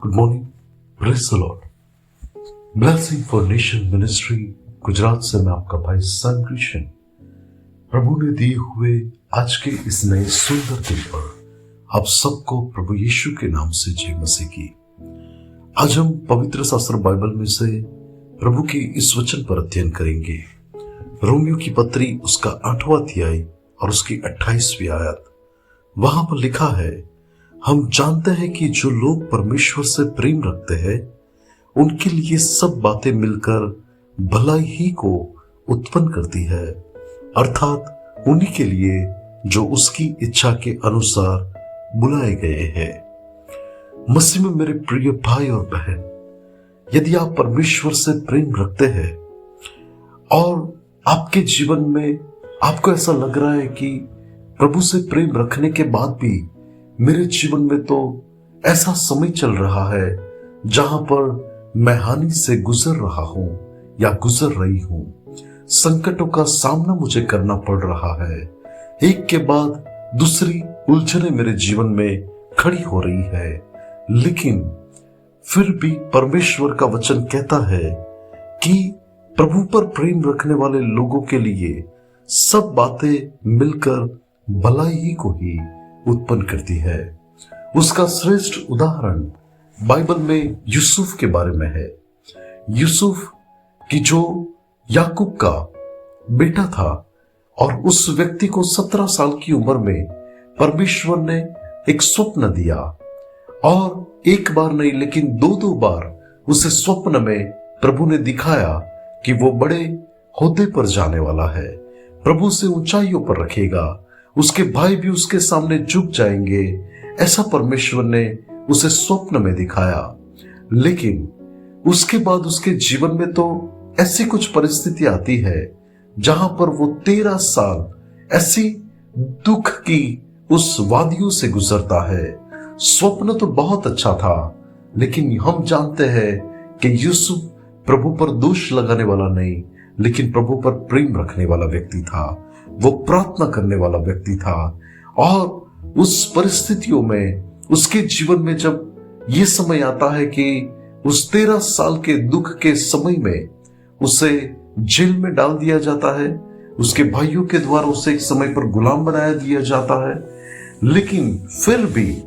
Good morning, praise the Lord. Blessing for nation ministry Gujarat से मैं आपका भाई सन कृष्ण। प्रभु ने दिए हुए आज के इस नए सुंदर दिन पर आप सबको प्रभु यीशु के नाम से जय मसीह की। आज हम पवित्र शास्त्र बाइबल में से प्रभु के इस वचन पर अध्ययन करेंगे। रोमियो की पत्री उसका 8वां अध्याय और उसकी 28वीं आयत। वहां पर लिखा है, हम जानते हैं कि जो लोग परमेश्वर से प्रेम रखते हैं उनके लिए सब बातें मिलकर भलाई ही को उत्पन्न करती है, अर्थात उन्हीं के लिए जो उसकी इच्छा के अनुसार बुलाए गए हैं। मसीह में मेरे प्रिय भाई और बहन, यदि आप परमेश्वर से प्रेम रखते हैं और आपके जीवन में आपको ऐसा लग रहा है कि प्रभु से प्रेम रखने के बाद भी मेरे जीवन में तो ऐसा समय चल रहा है जहां पर मैं हानि से गुजर रहा हूं या गुजर रही हूं, संकटों का सामना मुझे करना पड़ रहा है, एक के बाद दूसरी उलझनें मेरे जीवन में खड़ी हो रही है, लेकिन फिर भी परमेश्वर का वचन कहता है कि प्रभु पर प्रेम रखने वाले लोगों के लिए सब बातें मिलकर भलाई ही को ही उत्पन्न करती है। उसका श्रेष्ठ उदाहरण बाइबल में यूसुफ के बारे में है। यूसुफ की जो याकूब का बेटा था और उस व्यक्ति को 17 साल की उम्र में परमेश्वर ने एक स्वप्न दिया और एक बार नहीं लेकिन दो बार उसे स्वप्न में प्रभु ने दिखाया कि वो बड़े होदे पर जाने वाला है, प्रभु से ऊंचाइयों पर रखेगा, उसके भाई भी उसके सामने झुक जाएंगे, ऐसा परमेश्वर ने उसे स्वप्न में दिखाया। लेकिन उसके बाद उसके जीवन में तो ऐसी कुछ परिस्थिति आती है जहां पर वो 13 साल ऐसी दुख की उस वादियों से गुजरता है। स्वप्न तो बहुत अच्छा था, लेकिन हम जानते हैं कि यूसुफ प्रभु पर दोष लगाने वाला नहीं, लेकिन प्रभु पर प्रेम रखने वाला व्यक्ति था, वो प्रार्थना करने वाला व्यक्ति था। और उस परिस्थितियों में उसके जीवन में जब ये समय आता है कि उस 13 साल के दुख के समय में उसे जेल में डाल दिया जाता है, उसके भाइयों के द्वारा उसे एक समय पर गुलाम बनाया दिया जाता है, लेकिन फिर भी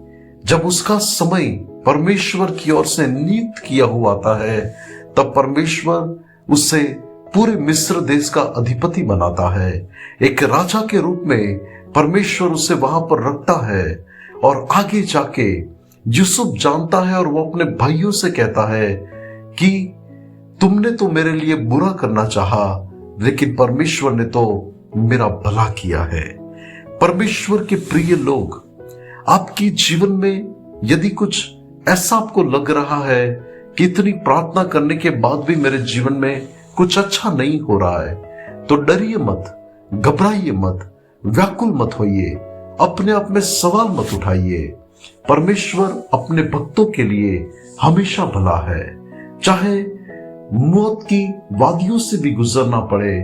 जब उसका समय परमेश्वर की ओर से नियुक्त किया हुआ आता है, तब परमेश्वर उसे पूरे मिस्र देश का अधिपति बनाता है। एक राजा के रूप में परमेश्वर उसे वहां पर रखता है और आगे जाके यूसुफ जानता है और वो अपने भाइयों से कहता है कि तुमने तो मेरे लिए बुरा करना चाहा, लेकिन परमेश्वर ने तो मेरा भला किया है। परमेश्वर के प्रिय लोग, आपकी जीवन में यदि कुछ ऐसा आपको लग रहा है कि इतनी प्रार्थना करने के बाद भी मेरे जीवन में कुछ अच्छा नहीं हो रहा है, तो डरिए मत, घबराइए मत, व्याकुल मत होइए, अपने आप में सवाल मत उठाइए। परमेश्वर अपने भक्तों के लिए हमेशा भला है। चाहे मौत की वादियों से भी गुजरना पड़े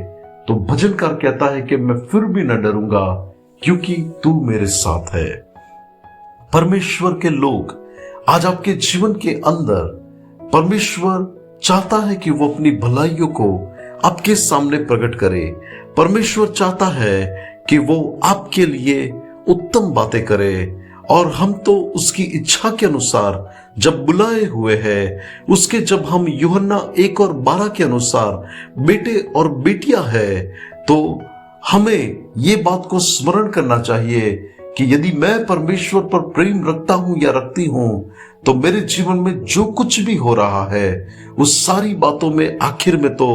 तो भजनकार कहता है कि मैं फिर भी न डरूंगा क्योंकि तू मेरे साथ है। परमेश्वर के लोग, आज आपके जीवन के अंदर परमेश्वर चाहता है कि वो अपनी भलाइयों को आपके सामने प्रकट करे। परमेश्वर चाहता है कि वो आपके लिए उत्तम बातें करे, और हम तो उसकी इच्छा के अनुसार जब बुलाए हुए हैं, उसके जब हम यूहन्ना 1 और 12 के अनुसार बेटे और बेटियां हैं, तो हमें ये बात को स्मरण करना चाहिए कि यदि मैं परमेश्वर पर प्रेम रखता हूं या रखती हूं, तो मेरे जीवन में जो कुछ भी हो रहा है उस सारी बातों में आखिर में तो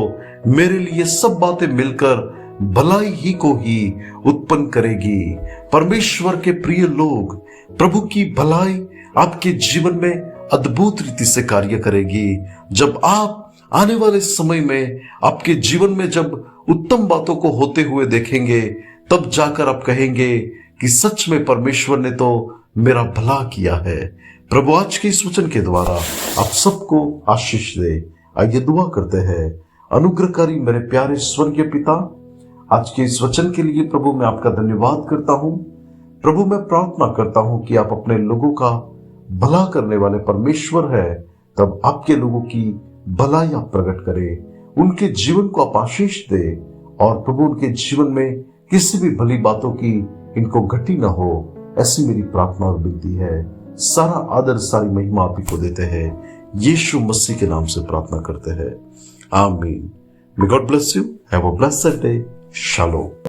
मेरे लिए सब बातें मिलकर भलाई ही को ही उत्पन्न करेगी। परमेश्वर के प्रिय लोग, प्रभु की भलाई आपके जीवन में अद्भुत रीति से कार्य करेगी। जब आप आने वाले समय में आपके जीवन में जब उत्तम बातों को होते हुए देखेंगे, तब जाकर आप कहेंगे कि सच में परमेश्वर ने तो मेरा भला किया है। प्रभु आज के इस वचन के द्वारा आप सबको आशीष दे। आइए दुआ करते हैं। अनुग्रहकारी मेरे प्यारे स्वर्गीय पिता, आज के इस वचन के लिए प्रभु मैं आपका धन्यवाद करता हूं। प्रभु मैं प्रार्थना करता हूं कि आप अपने लोगों का भला करने वाले परमेश्वर है, तब आपके लोगों की भलाई आप प्रकट करें, उनके जीवन को आप आशीष दे और प्रभु उनके जीवन में किसी भी भली बातों की इनको घटी ना हो। ऐसी मेरी प्रार्थना और विनती है। सारा आदर सारी महिमा आप ही को देते हैं, यीशु मसीह के नाम से प्रार्थना करते हैं, आमीन। May God bless you. Have a blessed day. Shalom.